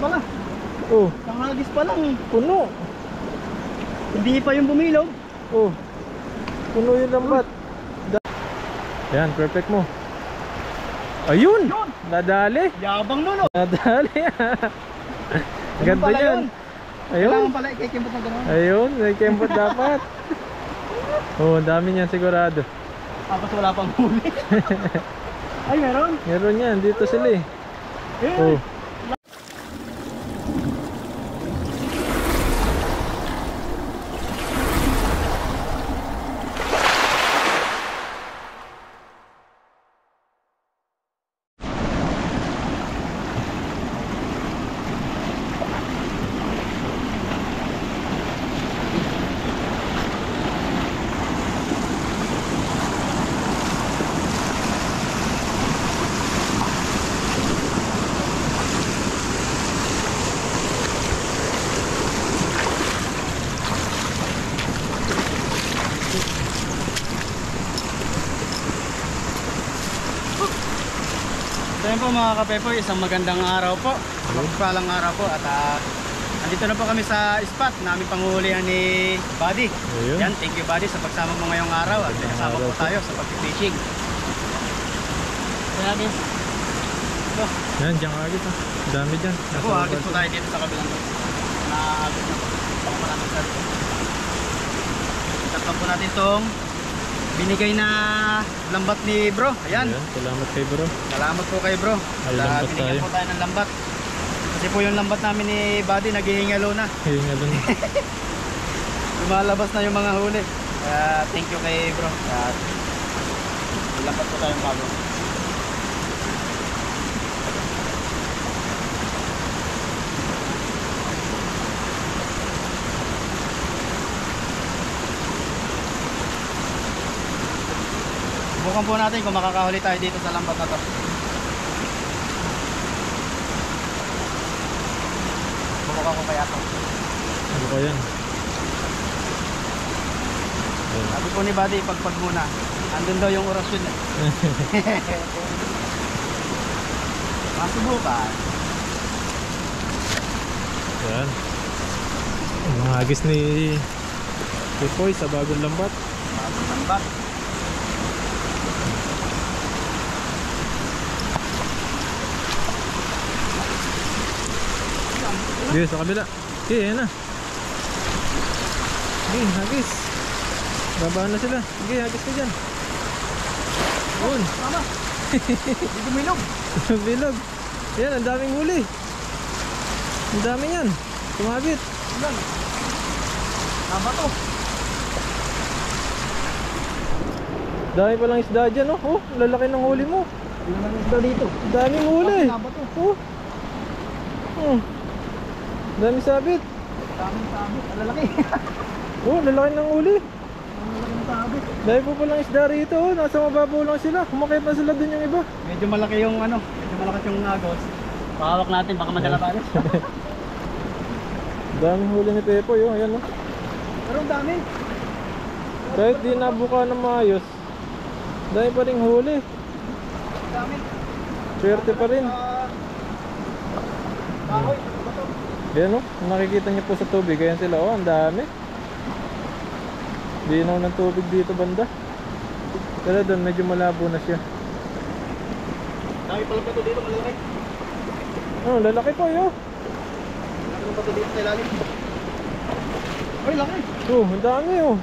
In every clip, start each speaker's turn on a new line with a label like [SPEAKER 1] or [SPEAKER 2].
[SPEAKER 1] pala.
[SPEAKER 2] Oh,
[SPEAKER 1] Tanghagis pa lang.
[SPEAKER 2] puno.
[SPEAKER 1] Hindi pa yung bumilog.
[SPEAKER 2] Oh, puno yung lambat. Yan, perfect mo. Ayun!
[SPEAKER 1] Yun!
[SPEAKER 2] Nadali!
[SPEAKER 1] Yabang nun, oh.
[SPEAKER 2] Nadali! Ganda
[SPEAKER 1] pala
[SPEAKER 2] yan!
[SPEAKER 1] yun.
[SPEAKER 2] Ayun!
[SPEAKER 1] Kailangan pala ikikimbot na gano'n.
[SPEAKER 2] Ayun, may kembot dapat. Oh, dami niyan sigurado.
[SPEAKER 1] Tapos wala pang huli. Ay, meron.
[SPEAKER 2] Meron yan, dito sila eh.
[SPEAKER 1] Eh,
[SPEAKER 2] Oh.
[SPEAKER 1] So yun po mga kapepo, isang magandang araw po. Magpalang araw po. At andito na po kami sa spot namin panghuhulihan ni Buddy.
[SPEAKER 2] Ayun.
[SPEAKER 1] Yan, thank you Buddy sa pagsama mo ngayong araw. At kasama po tayo sa pag-fishing. Kaya guys, ito.
[SPEAKER 2] Yan, dyan agad ah. Dami dyan.
[SPEAKER 1] Ako, agad po tayo dito sa kabilang doon. Naagad na po. Baka maraming sa dito. Tapos po natin itong binigay na lambat ni bro. Ayan.
[SPEAKER 2] Ayan, salamat kay bro.
[SPEAKER 1] Salamat po kay bro.
[SPEAKER 2] Ay, lambat
[SPEAKER 1] binigyan
[SPEAKER 2] tayo.
[SPEAKER 1] po tayo ng lambat. Kasi po yung lambat namin ni Buddy naghihingalo na.
[SPEAKER 2] Hingalo na.
[SPEAKER 1] Lumalabas na yung mga huli. Kaya thank you kay bro. Kaya lambat po tayong bago. Subukan po natin kung makakahuli tayo dito sa lambat na to. Subukan ko kaya to.
[SPEAKER 2] Ano ko yan? Ayan.
[SPEAKER 1] Sabi po ni Buddy, pagpag muna. Andun daw yung orasyon eh. Masubukan.
[SPEAKER 2] Yan. Ang mga agis ni Pipoy sa bagong lambat.
[SPEAKER 1] Lambat.
[SPEAKER 2] Sige, sa kabila. Sige, yan na. Sige, hagis. Babaan na sila. Sige, hagis ka dyan. Yun.
[SPEAKER 1] Tama. Hindi dumilog.
[SPEAKER 2] Bilog. Yan, ang daming huli. Ang dami yan. Tumabit.
[SPEAKER 1] Ilan? Tama to.
[SPEAKER 2] Dami palang isda dyan, oh. Oh, lalaki ng huli mo.
[SPEAKER 1] Ilan ang isda dito?
[SPEAKER 2] Ang daming huli.
[SPEAKER 1] Tama to.
[SPEAKER 2] Oh. Oh. Dami sabit.
[SPEAKER 1] Daming sabit. Lalaki.
[SPEAKER 2] Oh, lalaki ng huli.
[SPEAKER 1] Lalaki ng sabit.
[SPEAKER 2] Dahil po palang isda rito, oh. Nasa mababaw lang sila. Kumakit na sila dun yung iba.
[SPEAKER 1] Medyo malaki yung ano. Medyo malaki yung agos. Pahawak natin. Baka madala tayo.
[SPEAKER 2] Daming huli ni Pepoy, oh. Ayan, oh.
[SPEAKER 1] Pero ang dami.
[SPEAKER 2] Kahit di nabuka ng maayos, dami pa rin huli.
[SPEAKER 1] Ang dami.
[SPEAKER 2] Swerte pa rin.
[SPEAKER 1] Bahoy.
[SPEAKER 2] Ayan, oh. Nakikita niyo po sa tubig. Ayan sila, oh. Ang dami. Dinaw ng tubig dito banda. Pero doon medyo malabo na siya.
[SPEAKER 1] Dami pala pa ito dito. Malalaki.
[SPEAKER 2] Oh, lalaki po, yo.
[SPEAKER 1] Dami pa ito dito sa ilalim. Ay, laki.
[SPEAKER 2] Oh, ang dami, oh.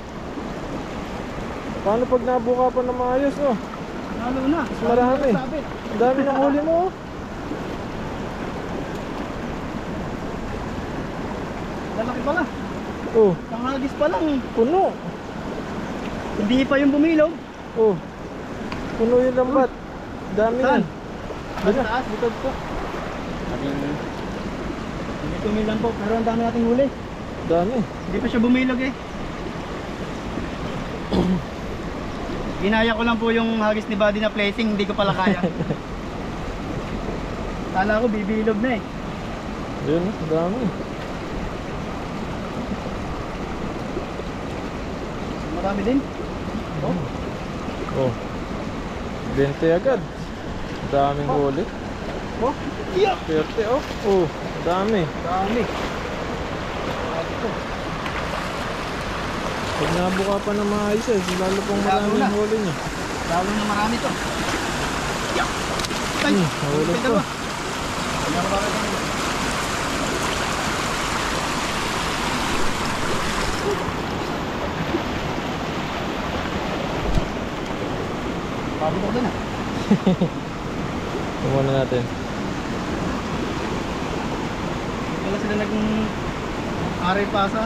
[SPEAKER 2] Paano pag nabuka pa ng maayos, oh?
[SPEAKER 1] Lalo na.
[SPEAKER 2] Mas marami.
[SPEAKER 1] Sabit.
[SPEAKER 2] Ang dami ng huli mo, oh.
[SPEAKER 1] Lalaki pala.
[SPEAKER 2] Oh,
[SPEAKER 1] Tanghagis pa lang.
[SPEAKER 2] puno.
[SPEAKER 1] Hindi pa yung bumilog.
[SPEAKER 2] Oh, puno yung lambat. Dami
[SPEAKER 1] Saan?
[SPEAKER 2] yan. Doon na,
[SPEAKER 1] Taas?
[SPEAKER 2] likod po.
[SPEAKER 1] Hindi tumilang po, pero ang dami nating huli.
[SPEAKER 2] Dami.
[SPEAKER 1] Hindi pa siya bumilog eh. Ginaya ko lang po yung hagis ni Buddy na plating, hindi ko pala kaya. Kala ko bibilog na eh.
[SPEAKER 2] Yun, ang dami.
[SPEAKER 1] Marami din. Oh,
[SPEAKER 2] Oh, 20 agad. Daming huli.
[SPEAKER 1] Oh, yeah.
[SPEAKER 2] 30 oh. Oh, dami.
[SPEAKER 1] Dami.
[SPEAKER 2] Pag nabuka pa ng mga isa, lalo pong
[SPEAKER 1] Lalo
[SPEAKER 2] marami
[SPEAKER 1] na.
[SPEAKER 2] yung huli niya.
[SPEAKER 1] Lalo na marami to. Yeah. Ay,
[SPEAKER 2] Nahulog
[SPEAKER 1] ito
[SPEAKER 2] to.
[SPEAKER 1] ba? Kanya ko bakit ano? Bago ko doon ah.
[SPEAKER 2] Kumuha na natin.
[SPEAKER 1] Wala sila aray pasa.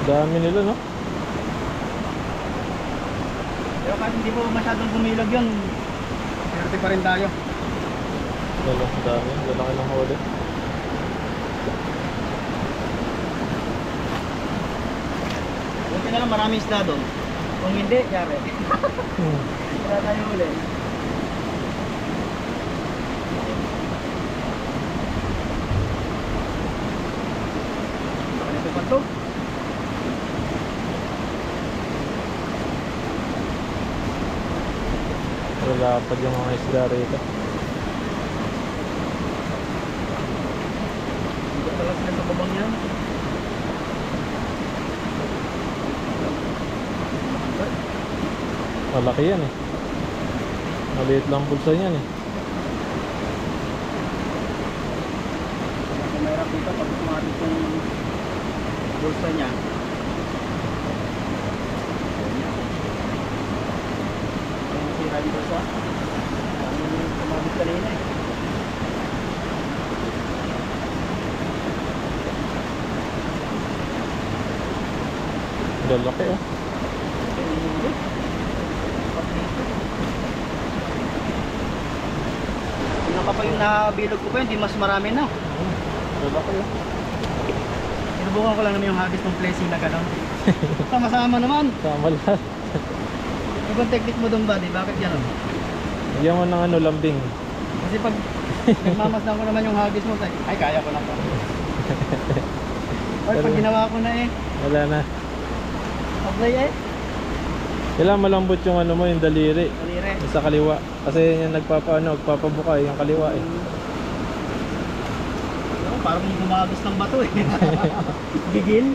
[SPEAKER 2] Dami nila, no?
[SPEAKER 1] Pero kahit hindi po masyadong bumilag yun, swerte pa rin tayo.
[SPEAKER 2] Dami. Lalaki ng huli.
[SPEAKER 1] Buti na lang maraming isda doon. Kung hindi, yari. Wala tayo uli. Ano ito pa ito?
[SPEAKER 2] Lalapad yung mga isda rito.
[SPEAKER 1] Hindi pala sila sa babang yan.
[SPEAKER 2] Malaki yan eh. Maliit lang bulsa niyan eh.
[SPEAKER 1] Kung mayroon dito, pag tumatik yung bulsa niya. Kung sira yung bulsa, ang tumabit kanina eh.
[SPEAKER 2] Lalaki oh.
[SPEAKER 1] Yung pa yung nabilog ko pa yun, di mas marami na.
[SPEAKER 2] Lalaki oh.
[SPEAKER 1] Sinubukan ko lang naman yung hagis ng placing na gano'n. Sama-sama naman.
[SPEAKER 2] Tama lahat.
[SPEAKER 1] Ibang technique mo doon ba? Di bakit gano'n?
[SPEAKER 2] Bigyan mo ng ano, lambing.
[SPEAKER 1] Kasi pag nagmamasdan ko naman yung hagis mo, ay kaya ko lang to. Or pag ginawa ko na eh,
[SPEAKER 2] Wala na.
[SPEAKER 1] okay eh.
[SPEAKER 2] Kailangan malambot yung ano mo, yung daliri.
[SPEAKER 1] Kalire.
[SPEAKER 2] Yung sa kaliwa. Kasi yan nagpapabuka yung kaliwa eh.
[SPEAKER 1] Oh, parang gumagos ng bato eh. Gigil.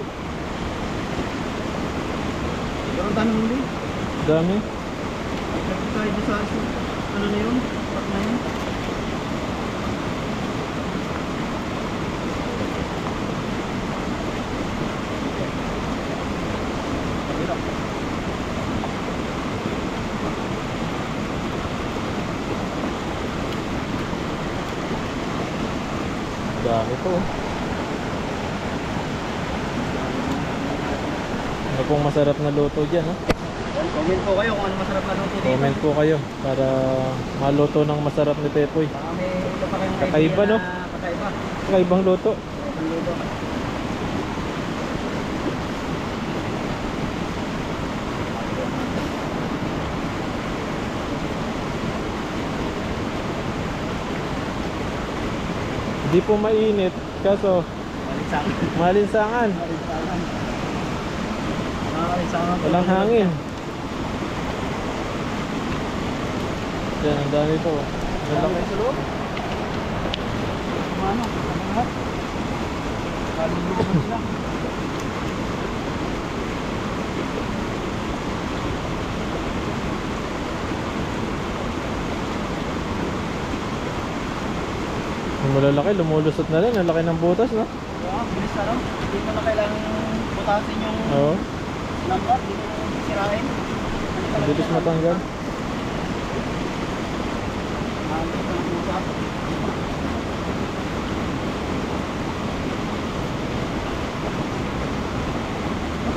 [SPEAKER 1] Pero tanong din.
[SPEAKER 2] Dami.
[SPEAKER 1] Tayo sa ano na yun? Pat na yun.
[SPEAKER 2] Dami to. Ano pong masarap na luto dyan, ha?
[SPEAKER 1] Comment po kayo kung ano masarap na luto dito.
[SPEAKER 2] Comment po kayo para maluto ng masarap ni Pepoy.
[SPEAKER 1] Baka may ito pa kayong
[SPEAKER 2] Kakaiba,
[SPEAKER 1] idea
[SPEAKER 2] no?
[SPEAKER 1] na kakaiba.
[SPEAKER 2] Kakaibang luto.
[SPEAKER 1] Ang luto.
[SPEAKER 2] Hindi po mainit, kaso
[SPEAKER 1] Malinsang.
[SPEAKER 2] malinsangan.
[SPEAKER 1] Malinsangan. Malinsangan.
[SPEAKER 2] Walang hangin. Yan, ang dami po. Malaki.
[SPEAKER 1] Sa loob. Ano? Ano lahat? Kaluluwa ba sila?
[SPEAKER 2] Yung malalaki, lumulusot na rin. Ang laki ng butas, no?
[SPEAKER 1] Yeah, bilis ano? Hindi mo na kailangan butasin yung
[SPEAKER 2] Oo.
[SPEAKER 1] lambat. Hindi mo sirain.
[SPEAKER 2] Ang bilis matanggal.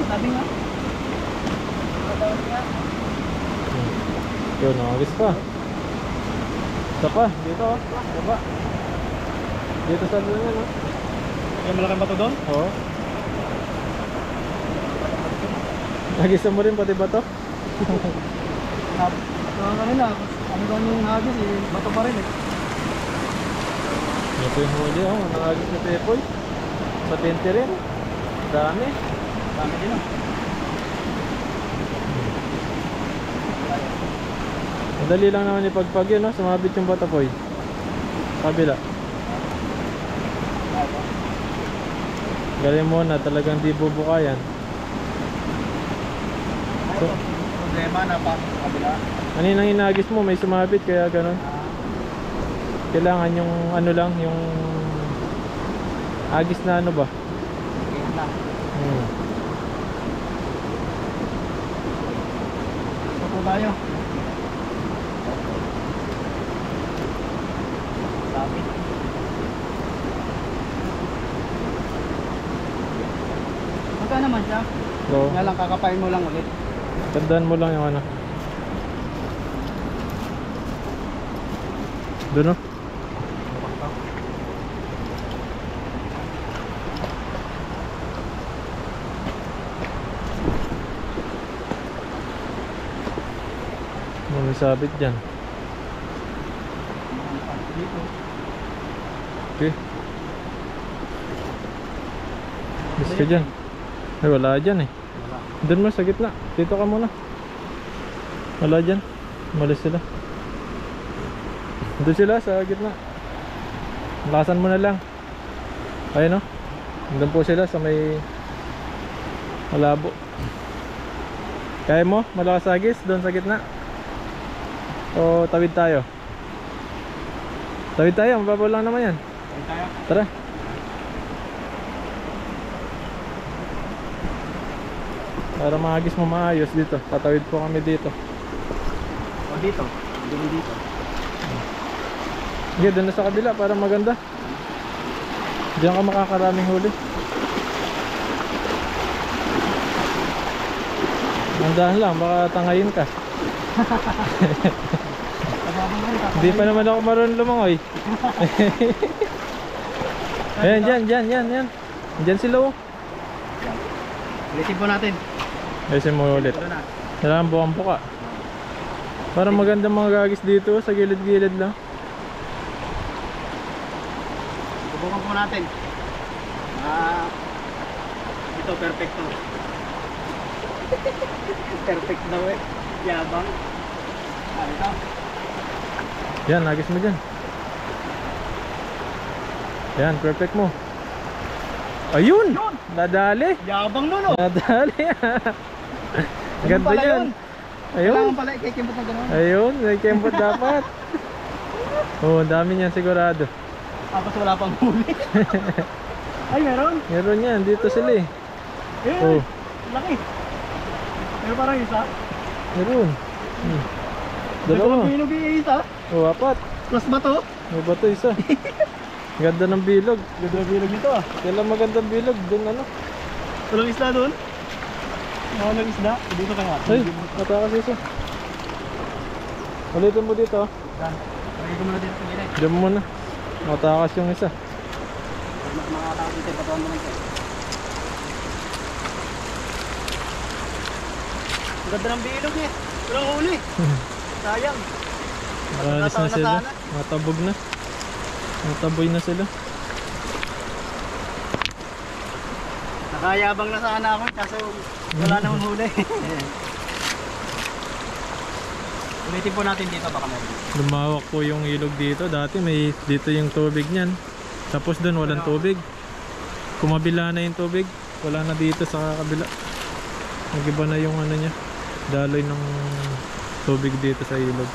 [SPEAKER 1] Sabi nga. Katawin nga.
[SPEAKER 2] Yun, nakagis pa. Isa pa, dito oh. Baba. Dito sa dulo yan, oh.
[SPEAKER 1] Yung malaking bato doon?
[SPEAKER 2] Oo. Nagisa mo rin pati ba to?
[SPEAKER 1] Ito kanina. Ano doon yung hagis eh. Bato pa rin eh.
[SPEAKER 2] Ito yung huli, oh. Nakagis ni Pepoy. Sa 20 rin. Dami.
[SPEAKER 1] Dami din oh.
[SPEAKER 2] Madali lang naman ipagpag yun, no? Sumabit yung batapoy. kabila. Galing mo na, talagang di bubuka yan. So,
[SPEAKER 1] Problema na pa sa kabila.
[SPEAKER 2] kaninang inagis mo, may sumabit kaya ganun. Kailangan yung ano lang, yung agis na ano ba?
[SPEAKER 1] Ganyan lang. Ito po tayo. Lapit. Magkano naman siya?
[SPEAKER 2] So,
[SPEAKER 1] Nga lang kakapain mo lang ulit.
[SPEAKER 2] tandaan mo lang yung ano. Doon no? May sabit dyan.
[SPEAKER 1] Dito.
[SPEAKER 2] Okay. Bis ka dyan. Ay wala dyan eh.
[SPEAKER 1] Wala.
[SPEAKER 2] Doon mo sa gitna. Dito ka muna. Wala dyan. Malis sila. Doon sila sa gitna. Lakasan mo na lang. Ayun o. Doon po sila sa may malabo. Kaya mo? Malakas agis doon sa gitna. O tawid tayo? Tawid tayo. Mababaw lang naman yan.
[SPEAKER 1] Ayun tayo.
[SPEAKER 2] Tara. Para maagis mo maayos dito. Tatawid po kami dito.
[SPEAKER 1] O dito. Doon dito.
[SPEAKER 2] Sige, doon na sa kabila para maganda. Diyan ka makakaraming huli. Mandahan lang, baka tangayin ka. Hindi pa naman ako marunong lumangoy. Ayan, dyan. Dyan sila oh.
[SPEAKER 1] Ulitin po natin.
[SPEAKER 2] Ayusin mo ulit.
[SPEAKER 1] Ito na.
[SPEAKER 2] Kailangan buka. Para maganda mga gagis dito sa gilid-gilid lang.
[SPEAKER 1] Subukan po natin. Ito perfect to. Perfect daw eh. Yabang. Ito.
[SPEAKER 2] Yan, agis mo dyan. Yan, perfect mo. Ayun!
[SPEAKER 1] Yun!
[SPEAKER 2] Nadali!
[SPEAKER 1] Yabang nun oh.
[SPEAKER 2] Nadali! Ganda
[SPEAKER 1] pala
[SPEAKER 2] yan!
[SPEAKER 1] yun.
[SPEAKER 2] Ayun!
[SPEAKER 1] Kailangan pala ikikimbot ng gano'n.
[SPEAKER 2] Ayun, may kembot dapat. Oo, ang dami niyan sigurado.
[SPEAKER 1] Tapos wala pang huli. Ay meron.
[SPEAKER 2] Meron yan, dito sila eh.
[SPEAKER 1] Eh,
[SPEAKER 2] Oh,
[SPEAKER 1] laki. Pero parang isa.
[SPEAKER 2] meron. Dalawa.
[SPEAKER 1] Bilog yung isa.
[SPEAKER 2] Oh, apat.
[SPEAKER 1] Plus ba to?
[SPEAKER 2] May bato isa. Ganda ng bilog.
[SPEAKER 1] Ganda bilog nito ah.
[SPEAKER 2] Kailan magandang bilog? Doon ano?
[SPEAKER 1] Walang isda doon. Walang isda. Dito kaya.
[SPEAKER 2] Ay, matakas isa. Ulitin mo dito.
[SPEAKER 1] Dan. Lagay ko muna dito sa gilid.
[SPEAKER 2] Diyan mo muna. Matakas yung isa.
[SPEAKER 1] Mga tao dito, patuan mo lang siya. Ganda ng bilog eh. Walang huli. Sayang.
[SPEAKER 2] Makalis na sila. Matabog na. Mataboy na sila.
[SPEAKER 1] Nakayabang na sana ako kaso wala na huli. Ulitin po natin dito baka meron.
[SPEAKER 2] Lumawak po yung ilog dito. Dati may dito yung tubig niyan. Tapos doon walang tubig. Kumabila na yung tubig. Wala na dito sa kabila. Nagiba na yung ano niya. Daloy ng tubig dito sa ilog.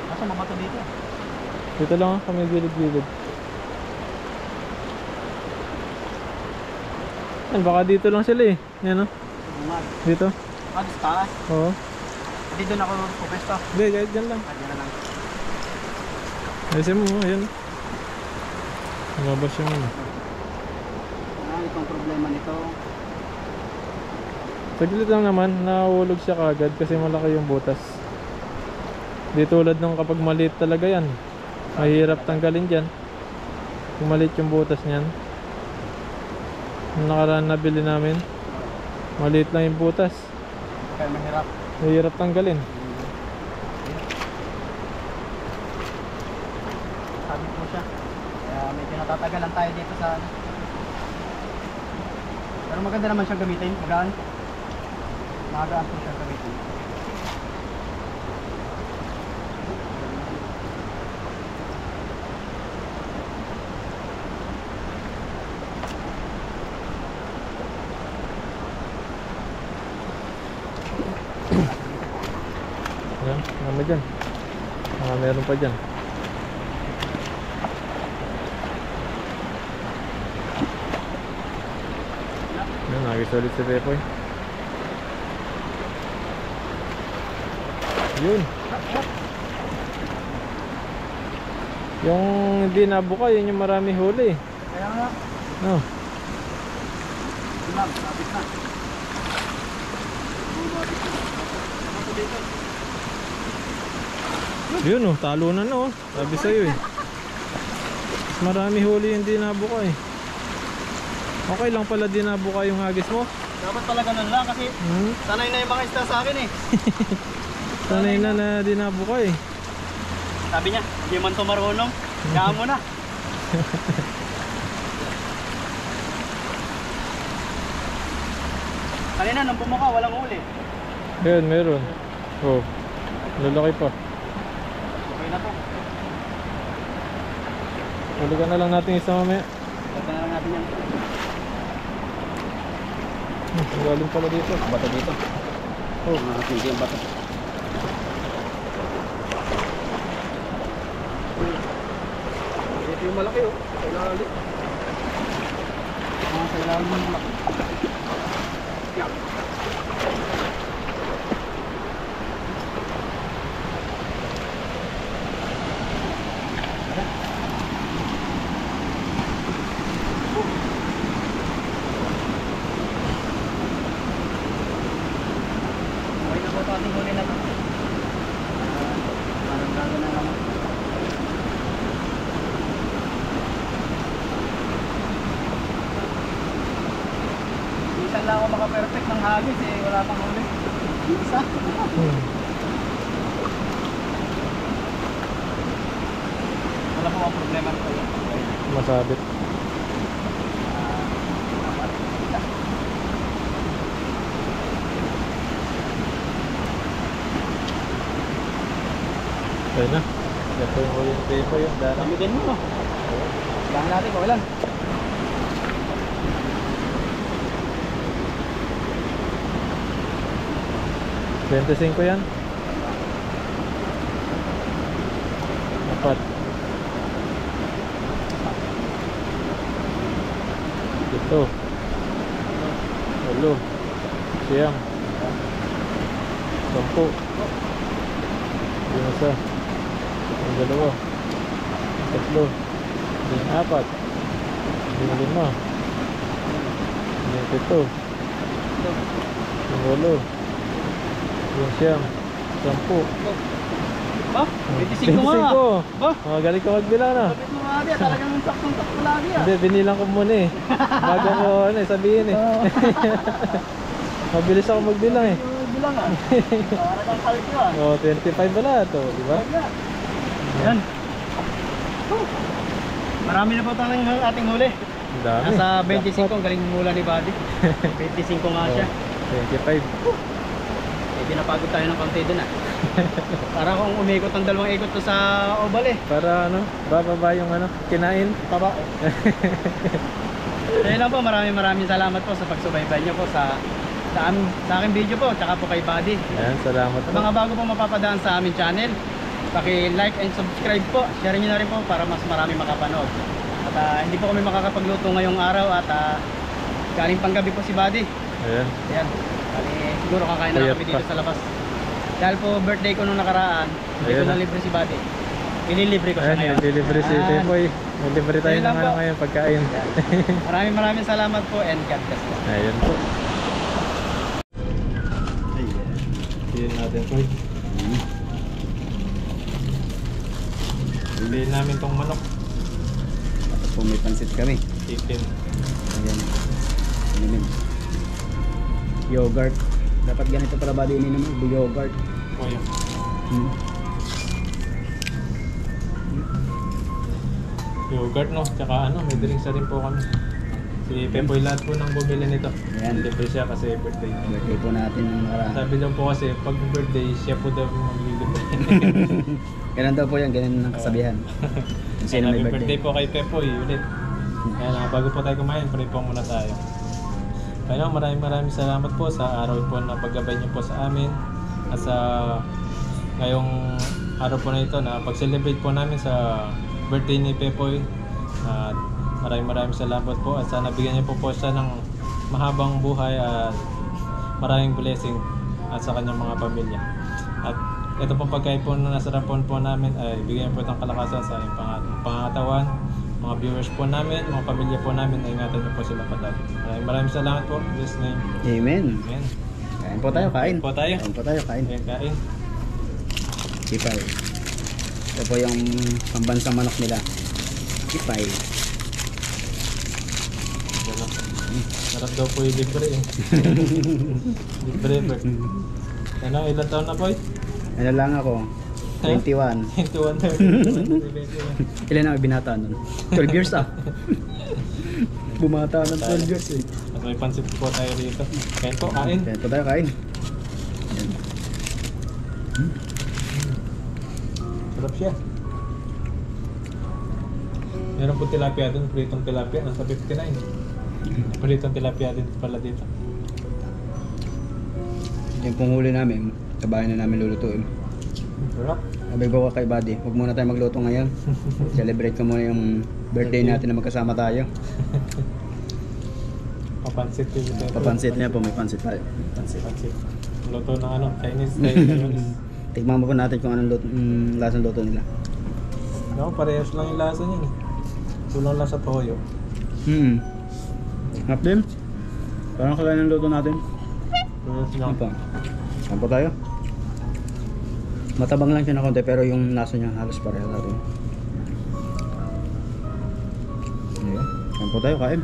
[SPEAKER 1] Nasa mabato dito.
[SPEAKER 2] Dito lang kami gilid-gilid. Yan, baka dito lang sila eh. Yan o. Dito.
[SPEAKER 1] Dito taas.
[SPEAKER 2] Oo.
[SPEAKER 1] Hindi doon ako pupesto.
[SPEAKER 2] Hindi, kahit dyan lang.
[SPEAKER 1] Diyan na lang.
[SPEAKER 2] Ayusin mo, ayan. Lumabas yung ano.
[SPEAKER 1] Itong problema nito.
[SPEAKER 2] Saglit lang naman, nahulog siya kagad kasi malaki yung butas. Di tulad ng kapag maliit talaga yan. Mahirap tanggalin dyan. Kung maliit yung butas niyan. Yung nakaraan na bili namin, maliit lang yung butas.
[SPEAKER 1] Kaya mahirap.
[SPEAKER 2] Mahirap tanggalin.
[SPEAKER 1] Sabi po siya. Kaya medyo natatagalan tayo dito sa ano. Pero maganda naman siyang gamitin. Magaan. Magaan po siyang gamitin.
[SPEAKER 2] Ano dyan? Meron pa dyan. Yan, nagis ulit si Pepoy. Yun. Yung hindi nabuka, yun yung marami huli.
[SPEAKER 1] Kaya nga.
[SPEAKER 2] No.
[SPEAKER 1] Lang, sabit na.
[SPEAKER 2] Yun oh, talunan na oh. Sabi sa'yo eh. Mas marami huli yung di nabuka eh. Okay lang pala di nabuka yung hagis mo.
[SPEAKER 1] Dapat pala ganun lang kasi sanay na yung mga isda sa akin eh.
[SPEAKER 2] Sanay na di nabuka eh.
[SPEAKER 1] Sabi niya, hindi man to marunong. Kaya mo na. Kanina nung bumuka, walang huli.
[SPEAKER 2] Ayun, meron. Oh, lalaki pa.
[SPEAKER 1] Okay na to.
[SPEAKER 2] Hulugan na lang natin isa mamaya.
[SPEAKER 1] Pagka na lang natin yan.
[SPEAKER 2] Galing pala dito.
[SPEAKER 1] Bato dito. Oh, hindi yung bato. Ito yung malaki oh. Sa ilalim. Sa ilalim yung malaki. Yeah. Okay na po ito ating huli na ito. Parang gago na naman. Minsan lang ako maka-perfect ng hagis eh, wala pang huli. Isa. Wala po ang problema nito.
[SPEAKER 2] Masabit. Ayun na. Ito yung huli ng Pepoy yung dana.
[SPEAKER 1] Gamitin mo no? Kailangan natin, okay lang.
[SPEAKER 2] $25 yan. Apat. Ito. Walo. Siyam. 10. Yung isa. Yung dalawa. Tatlo. Yung apat. Yung lima. Yung 7. Yung 8. Yung siyam. 10.
[SPEAKER 1] Ba? 25 nga. Ba?
[SPEAKER 2] Magaling ka magbilang na.
[SPEAKER 1] Sabi mo nga diya, talagang saktong-sakto lagi ah.
[SPEAKER 2] Hindi, binilang ko muna eh. Bago ko sabihin eh. Mabilis ako magbilang eh.
[SPEAKER 1] Bilang ah. Para kang kalkyo ah.
[SPEAKER 2] Oh, 25 pala ito, di ba?
[SPEAKER 1] Yan. Marami na po tayong ating huli.
[SPEAKER 2] Ang dami.
[SPEAKER 1] Nasa 25 ang galing mula ni Buddy. 25 nga siya.
[SPEAKER 2] 25.
[SPEAKER 1] Eh, pinapagod tayo ng konti dun ah. Para kung umikot ng dalawang ikot to sa oval eh.
[SPEAKER 2] Para ano, bababa yung kinain.
[SPEAKER 1] Taba. Kaya lang po, maraming salamat po sa pagsubaybay nyo po sa aking video po, tsaka po kay Buddy.
[SPEAKER 2] Ayan, salamat
[SPEAKER 1] Sa
[SPEAKER 2] po.
[SPEAKER 1] mga bago po mapapadaan sa aming channel, paki-like and subscribe po. Share nyo na rin po para mas marami makapanood. At hindi po kami makakapagluto ngayong araw at galing panggabi po si Buddy.
[SPEAKER 2] Ayan.
[SPEAKER 1] Ayan. Bali, siguro kakain na lang kami dito sa labas. Dahil po birthday ko nung nakaraan, hindi ko
[SPEAKER 2] Ayan.
[SPEAKER 1] na libre si Buddy. Ililibre ko siya
[SPEAKER 2] Ayan,
[SPEAKER 1] ngayon.
[SPEAKER 2] nililibre si
[SPEAKER 1] Ayan.
[SPEAKER 2] Pepoy. Nililibre tayo
[SPEAKER 1] Ayun
[SPEAKER 2] ng
[SPEAKER 1] lang po.
[SPEAKER 2] ngayon, pagkain.
[SPEAKER 1] Maraming salamat po and God bless po.
[SPEAKER 2] Ayan po. Ayan natin po. Bilihin namin tong manok.
[SPEAKER 1] Tapos po may pansit kami.
[SPEAKER 2] Chicken.
[SPEAKER 1] Ayan. Inimin. Yogurt. Dapat ganito pala ba din ininom mo? Yogurt.
[SPEAKER 2] O yun. Yogurt no, tsaka may drinks na rin po kami. Si Pepoy lahat po nang bumili nito.
[SPEAKER 1] Ayan.
[SPEAKER 2] Libre siya kasi birthday niya.
[SPEAKER 1] Birthday po natin ng nakaraan.
[SPEAKER 2] Sabi daw po kasi pag birthday siya po daw maglilibre.
[SPEAKER 1] Ganun daw po yan, ganun ang kasabihan. Kung sino may
[SPEAKER 2] Happy
[SPEAKER 1] birthday.
[SPEAKER 2] birthday po kay Pepoy ulit. Ayan, bago po tayo kumain, pray po muna tayo. Kaya maraming salamat po sa araw po na paggabay niyo po sa amin at sa ngayong araw po na ito na pag-celebrate po namin sa birthday ni Pepoy. At maraming salamat po at sana bigyan niyo po siya ng mahabang buhay at maraming blessing at sa kanyang mga pamilya. At ito pong pagkain po na nasarapan po namin ay bigyan po ng kalakasan sa aming pangatawan, mga viewers po namin, mga pamilya po namin, ay ingatan niyo po sila patay. Maraming salamat po. In Jesus' name.
[SPEAKER 1] Amen.
[SPEAKER 2] Amen.
[SPEAKER 1] Kain po tayo, kain.
[SPEAKER 2] Kain po tayo.
[SPEAKER 1] Kain po tayo, kain.
[SPEAKER 2] Ayan, kain.
[SPEAKER 1] Kipay. Ito po yung pambansang manok nila. Kipay.
[SPEAKER 2] Sarap daw po yung libre eh. Libre bird. Ano, ilang taon na po eh?
[SPEAKER 1] Ano lang ako? 21.
[SPEAKER 2] 21 na.
[SPEAKER 1] Ilan ang binata nun? 12 years ah. Bumata ng 12 years eh.
[SPEAKER 2] At may pansit po tayo dito. Kain po, kain.
[SPEAKER 1] Kain po tayo, kain. Ayan.
[SPEAKER 2] Sarap siya. Meron po tilapia dun, pritong tilapia. Nasa 59. Pritong tilapia din pala dito.
[SPEAKER 1] Yung panghuli namin, sa bahay na namin lulutuin.
[SPEAKER 2] Sarap.
[SPEAKER 1] Sabi ko kay Buddy, huwag muna tayo magluto ngayon. Celebrate ko muna yung birthday natin na magkasama tayo.
[SPEAKER 2] Papansit yun.
[SPEAKER 1] Papansit niya po, may pansit tayo.
[SPEAKER 2] Pansit. Luto ng ano, Chinese style.
[SPEAKER 1] Tikman mo po natin kung anong lasang luto nila.
[SPEAKER 2] No, parehas lang yung lasa niya. Kulang lang sa toyo.
[SPEAKER 1] Hap din. Parang kagaya ng luto natin.
[SPEAKER 2] Parehas lang.
[SPEAKER 1] Ano pa? Saan po tayo? Matabang lang siya na konti pero yung lasa niya halos pareho natin. Ayan. Saan po tayo? Kain.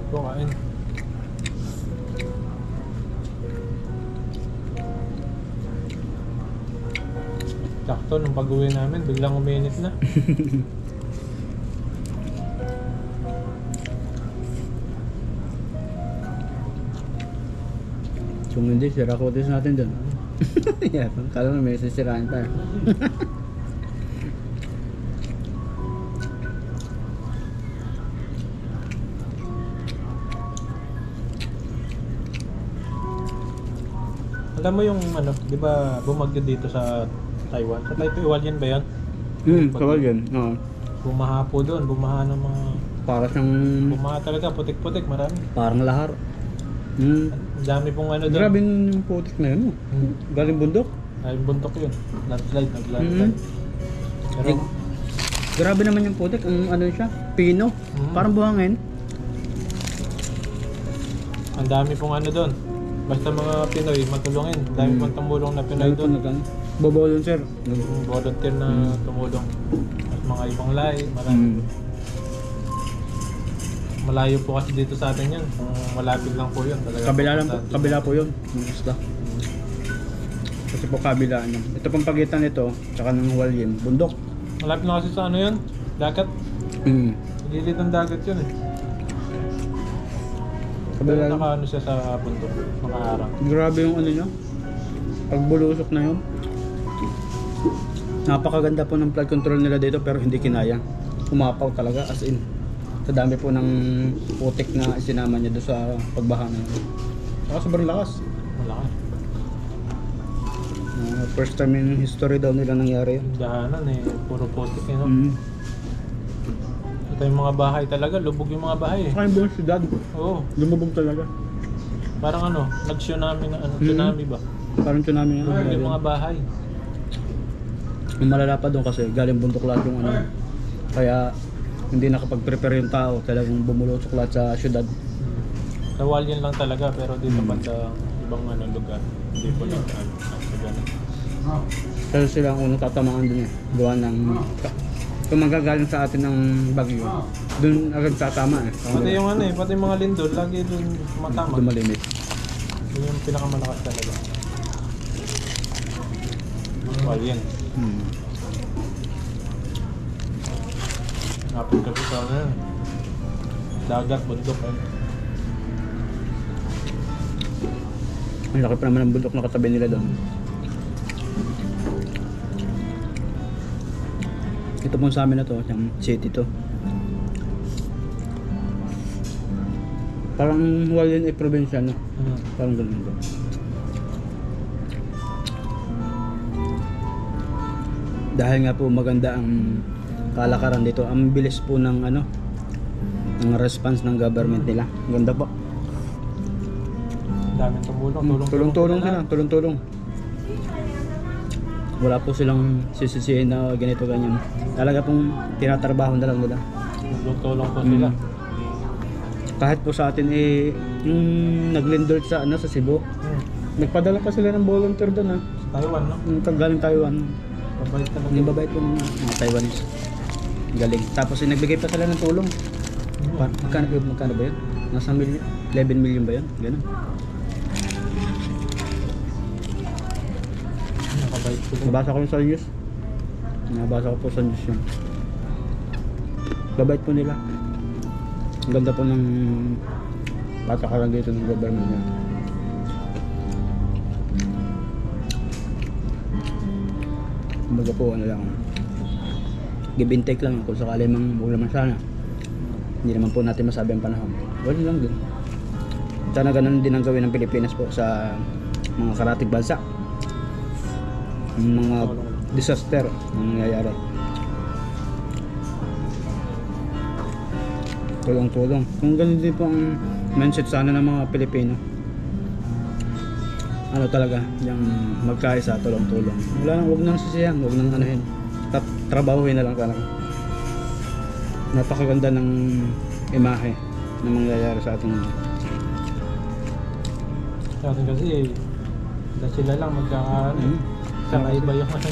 [SPEAKER 2] Ito, kain. Sakto, nung pag-uwi namin, biglang uminit na.
[SPEAKER 1] Kung hindi, sira kotis natin dun. Yeah, kala mo may sisirain tayo.
[SPEAKER 2] Alam mo yung ano, di ba bumagyo dito sa Taiwan? Sa Taiwan yan ba yan?
[SPEAKER 1] Kawal yan. Oo.
[SPEAKER 2] Bumaha po doon, bumaha ng mga...
[SPEAKER 1] Para siyang
[SPEAKER 2] Bumaha talaga, putik-putik, marami.
[SPEAKER 1] parang lahar.
[SPEAKER 2] Ang dami pong ano doon.
[SPEAKER 1] Grabe yung putik na yun. Galing bundok.
[SPEAKER 2] Ay, buntok yun. Landslide, nag-landslide. Pero,
[SPEAKER 1] Eh, grabe naman yung putik. Ang ano siya, pino. Parang buhangin.
[SPEAKER 2] ang dami pong ano doon. Basta mga Pinoy, matulungin. Ang dami pong tumulong na Pinoy doon.
[SPEAKER 1] Bobo yun, sir.
[SPEAKER 2] Yung volunteer na tumulong. At mga ibang lahi, marami. Malayo po kasi dito sa atin yun. Kung malapit lang po yun. Talaga
[SPEAKER 1] Kabila lang po,
[SPEAKER 2] pupuntahan.
[SPEAKER 1] kabila po yun. Yung isla. Kasi po kabila niya. Ito pong pagitan nito, tsaka ng Hualien, bundok.
[SPEAKER 2] Malapit na kasi sa ano yun? Dagat. Gilid ng dagat yun eh. Pero
[SPEAKER 1] Kabila lang.
[SPEAKER 2] naka-ano siya sa bundok. Nakaharang.
[SPEAKER 1] Grabe yung ano niya. Pagbulusok na yun. Napakaganda po ng flood control nila dito pero hindi kinaya. Umapaw talaga as in. Sa dami po ng putik na isinama niya doon sa pagbaha na yun. Saka sobrang lakas.
[SPEAKER 2] Malaki.
[SPEAKER 1] First time in history daw nila nangyari yun.
[SPEAKER 2] Yung dahanan eh. Puro putik eh no? Ito yung mga bahay talaga. Lubog yung mga bahay eh.
[SPEAKER 1] Saka yung buong syudad,
[SPEAKER 2] Oo.
[SPEAKER 1] lumubog talaga.
[SPEAKER 2] Parang ano, nag-tsunami na ano, tsunami ba?
[SPEAKER 1] Parang tsunami
[SPEAKER 2] Lubog
[SPEAKER 1] na.
[SPEAKER 2] yung mga bahay.
[SPEAKER 1] Yung malala pa doon kasi galing bundok lahat yung ano. Kaya hindi nakapag-prepare yung tao. Talagang bumulusok lahat sa syudad.
[SPEAKER 2] Sa Hualien lang talaga pero dito pa sa ibang ano, lugar. Hindi po lang ano, sa ganun.
[SPEAKER 1] Kasi sila ang unang tatamaan dun eh. Gawa ng... Kung magagaling sa atin ng bagyo, dun agad tatama eh.
[SPEAKER 2] Pati yung ano eh, pati yung mga lindol, lagi dun matama.
[SPEAKER 1] Dumalimit.
[SPEAKER 2] Yun yung pinakamalakas talaga. Hualien. Napit kasi sa ano yun. Dagat, bundok eh.
[SPEAKER 1] Ang laki pa naman ng bundok na katabi nila doon. Ito po sa amin na to, yung city to. Parang Hualien ay probinsya, no? Parang ganun to. Dahil nga po maganda ang kalakaran dito, ang bilis po ng ano, ng response ng government nila. Ganda po.
[SPEAKER 2] Daming tumulong.
[SPEAKER 1] Tulong-tulong sila, tulong-tulong. Wala po silang sisisihin na ganito ganyan. Talaga pong tinatrabaho na lang nila.
[SPEAKER 2] Tulong po sila.
[SPEAKER 1] Kahit po sa atin eh yung naglindol sa ano sa Cebu. Nagpadala pa sila ng volunteer doon ah.
[SPEAKER 2] Taiwan, no?
[SPEAKER 1] Yung galing Taiwan.
[SPEAKER 2] Mabait talaga.
[SPEAKER 1] Yung babait po ng mga Taiwanese. Galing. Tapos nagbigay pa sila ng tulong. Magkano ba yun? Nasa 11 million ba yun? Ganun.
[SPEAKER 2] Nakabait po.
[SPEAKER 1] Nabasa ko yung sa news. Nabasa ko po sa news yun. Babait po nila. Ang ganda po ng patakaran dito ng government niya. Kumbaga po ano lang, give and take lang kung sakali mang huwag naman sana. Hindi naman po natin masabi ang panahon. Wala lang din. Sana ganun din ang gawin ng Pilipinas po sa mga karatig bansa. Yung mga disaster na nangyayari. Tulong-tulong. Kung ganun din po ang mindset sana ng mga Pilipino. Ano talaga, yung magkaisa, tulong-tulong. Wala nang, huwag nang sisiyan, huwag nang anuhin. Trabahuhin na lang talaga. Napakaganda ng imahe na mangyayari sa ating
[SPEAKER 2] Sa atin kasi, sila lang magkakaano. Kakaiba yung ano.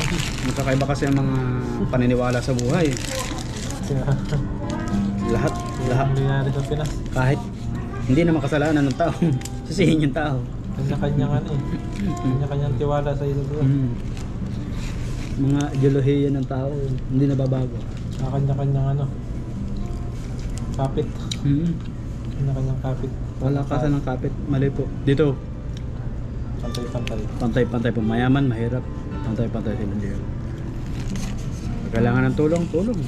[SPEAKER 1] Magkakaiba kasi ang mga paniniwala sa buhay. Lahat.
[SPEAKER 2] Ang nangyari sa Pinas.
[SPEAKER 1] Kahit hindi naman kasalanan ng tao. Sisihin yung tao.
[SPEAKER 2] Kanya-kanyang ano eh. Kanya-kanyang tiwala sa iyo.
[SPEAKER 1] Mga ideolohiya ng tao, hindi nababago.
[SPEAKER 2] Kanya-kanyang ano. Kapit. Kanya-kanyang kapit.
[SPEAKER 1] Wala kasi ng kapit. Mali po. Dito,
[SPEAKER 2] Pantay-pantay.
[SPEAKER 1] pantay-pantay po. Mayaman, mahirap. Pantay-pantay sila dito. Kailangan ng tulong.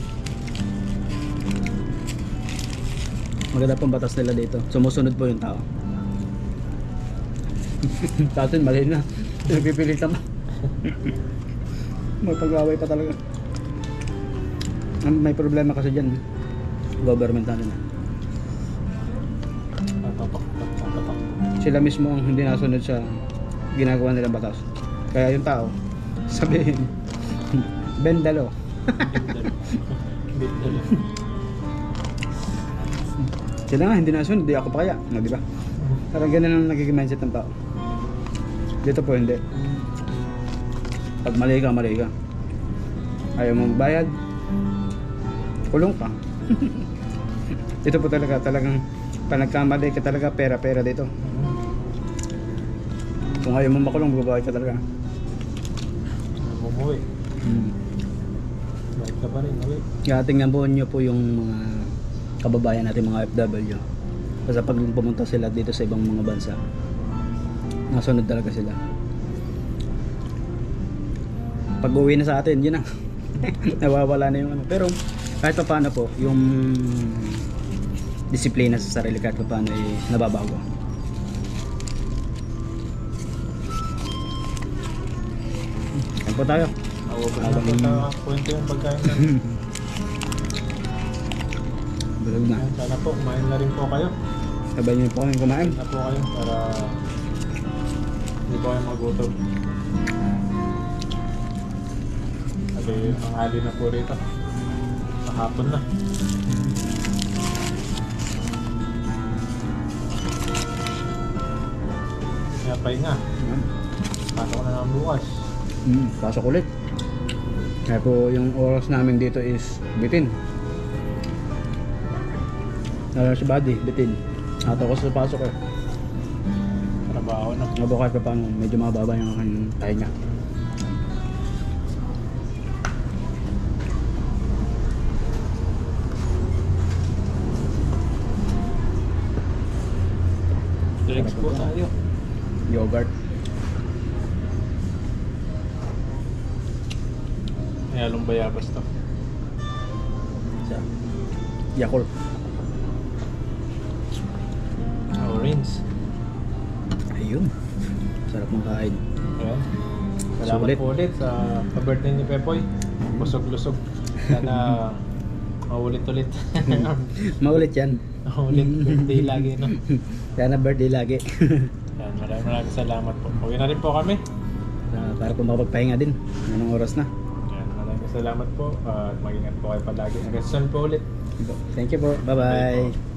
[SPEAKER 1] Maganda pong batas nila dito. Sumusunod po yung tao. Sa atin, mali na. Pinagpipilitan pa. May pag-away pa talaga. May problema kasi dyan. Government natin.
[SPEAKER 2] Tapak.
[SPEAKER 1] Sila mismo ang hindi nasunod sa ginagawa nilang batas. Kaya yung tao, sabihin, bendalo.
[SPEAKER 2] Bindalo.
[SPEAKER 1] Sila nga, hindi nasunod, di ako pa kaya. No, di ba? Parang ganun ang nagiging mindset ng tao. Dito po hindi. Pag mali ka, mali ka. Ayaw mo magbayad, kulong ka. Dito po talagang pag nagkamali ka talaga, pera dito. Kung ayaw mo makulong, magbabayad ka talaga.
[SPEAKER 2] Umuwi. Bait ka pa rin, uwi.
[SPEAKER 1] Kaya tingnan po nyo po yung mga kababayan natin, mga FW. Kasi pag pumunta sila dito sa ibang mga bansa, nasunod talaga sila. Pag uwi na sa atin, yun na. Nawawala na yung ano. Pero kahit pa paano po, yung disiplina sa sarili kahit pa paano ay nababago. Kain po tayo.
[SPEAKER 2] Nakita kwento yung pagkain namin.
[SPEAKER 1] Bulog na.
[SPEAKER 2] Sana po, kumain na rin po kayo.
[SPEAKER 1] Sabay niyo po kami kumain.
[SPEAKER 2] Na po kayo para hindi po kayo magutom. Kasi ang hali na po rito. Mahapon na. Kaya pahinga. Pasok na ng bukas.
[SPEAKER 1] Pasok ulit. Kaya po yung oras namin dito is bitin. Si Buddy, bitin. Ato ko sa pasok eh.
[SPEAKER 2] Trabaho na.
[SPEAKER 1] Kahit pa paano, medyo mababa yung aking tahinga.
[SPEAKER 2] Drinks po tayo.
[SPEAKER 1] Yogurt.
[SPEAKER 2] May halong bayabas to.
[SPEAKER 1] Sa Yakult.
[SPEAKER 2] Orange.
[SPEAKER 1] Ayun. Sarap ng kain.
[SPEAKER 2] Ayan. Salamat
[SPEAKER 1] Sulit.
[SPEAKER 2] po ulit sa birthday ni Pepoy. Busog-lusog. Sana maulit-ulit.
[SPEAKER 1] Maulit yan.
[SPEAKER 2] Maulit birthday lagi, no?
[SPEAKER 1] Sana birthday lagi.
[SPEAKER 2] Yan, maraming salamat po. Uwi na rin po kami.
[SPEAKER 1] Para po makapagpahinga din. Anong oras na?
[SPEAKER 2] Yan, maraming salamat po. At mag-ingat po kayo palagi. Hanggang sa po ulit.
[SPEAKER 1] Thank you po. Bye-bye.